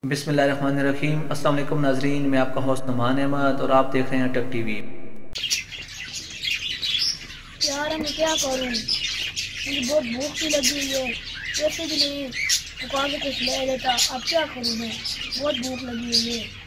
बिस्मिल्लाहिर्रहमानिर्रहीम। अस्सलाम वालेकुम नाजरीन, मैं आपका होस्ट नुमान अहमद और आप देख रहे हैं टेक टीवी। यार मैं क्या करूँ, मुझे बहुत भूख सी लगी हुई है। वैसे भी नहीं दुकान से कुछ ले लेता, अब क्या करूँ मैं, बहुत भूख लगी हुई है।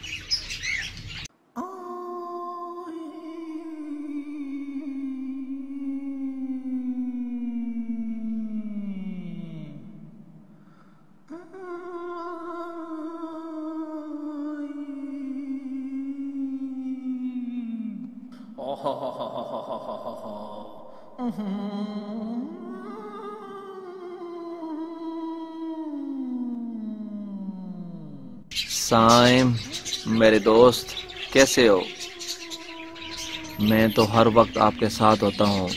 साइम, मेरे दोस्त, कैसे हो? मैं तो हर वक्त आपके साथ होता हूँ।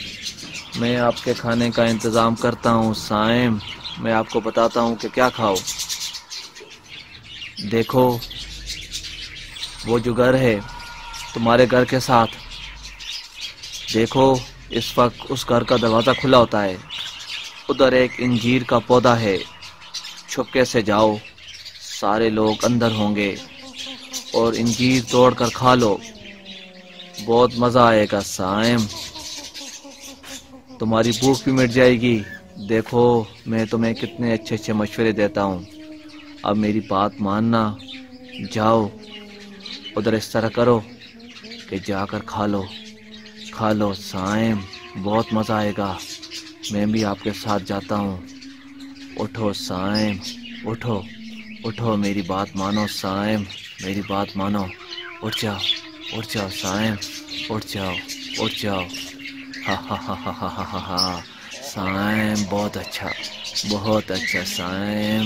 मैं आपके खाने का इंतज़ाम करता हूँ साइम। मैं आपको बताता हूँ कि क्या खाओ। देखो, वो जो घर है तुम्हारे घर के साथ, देखो इस वक्त उस घर का दरवाज़ा खुला होता है। उधर एक इंजीर का पौधा है। छुपके से जाओ, सारे लोग अंदर होंगे और इंजीर तोड़ कर खा लो। बहुत मज़ा आएगा साइम, तुम्हारी भूख भी मिट जाएगी। देखो, मैं तुम्हें कितने अच्छे अच्छे मशवरे देता हूँ। अब मेरी बात मानना। जाओ, उधर इस तरह करो कि जाकर खा लो साइम, बहुत मज़ा आएगा। मैं भी आपके साथ जाता हूँ। उठो साइम, उठो उठो, मेरी बात मानो साइम, मेरी बात मानो। उठ जाओ साइम, उठ जाओ, उठ जाओ। हा हा हा हा हा हा हा हा। साइम, बहुत अच्छा साइम।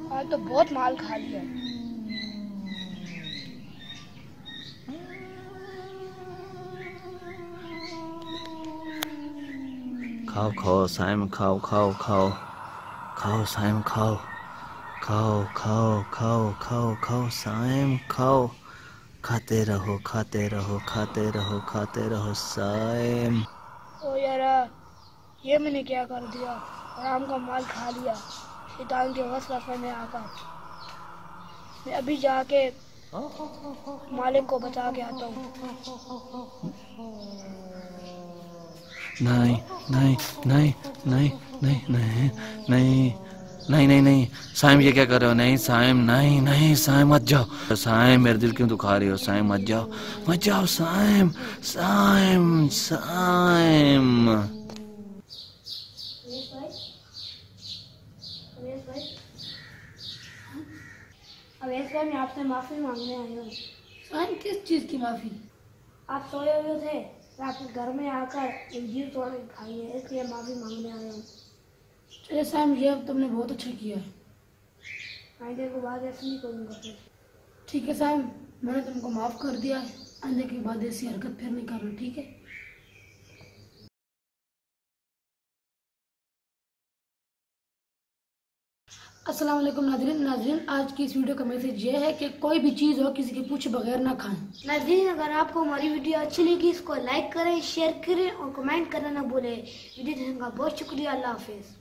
आज तो बहुत माल खा लिया। खाओ खाओ साइम, खाओ खाओ खाओ खाओ साइम, खाओ खाओ खाओ खाओ खाओ खाओ साइम, खाओ। खाते रहो, खाते रहो, खाते रहो, खाते रहो साइम। ओ यार, ये मैंने क्या कर दिया, आराम का माल खा लिया। शैतान के वसवसे में आकर मैं अभी जाके मालिक को बता के आता हूँ। नहीं नहीं नहीं नहीं नहीं नहीं नहीं नहीं नहीं नहीं साइम, ये क्या कर रहे हो? नहीं साइम, नहीं नहीं साइम, मत जाओ साइम, मेरे दिल क्यों दुखा रही हो साइम? मत जाओ, मत जाओ साइम, साइम साइम। अवेश भाई, मैं आपसे माफी मांगने आई हूँ। साइन, किस चीज की माफी? आप सोए हुए थे, आपके घर में आकर इंजीर तोड़ के खाई है, इसलिए माफी मांगने आया हूँ। चलिए साइन, ये अब तुमने बहुत अच्छा किया है। आइंदे को बाद ऐसे नहीं करूँगा फिर। ठीक है साइन, मैंने तुमको माफ कर दिया है। आने के बाद ऐसी हरकत फिर नहीं करना, ठीक है? अस्सलाम वालेकुम नाज़रीन, आज की इस वीडियो का मैसेज ये है कि कोई भी चीज़ हो किसी के पूछे बगैर ना खाएं। नाज़रीन, अगर आपको हमारी वीडियो अच्छी लगी इसको लाइक करें, शेयर करें और कमेंट करना ना भूलें। वीडियो देखने का बहुत शुक्रिया। अल्लाह हाफिज़।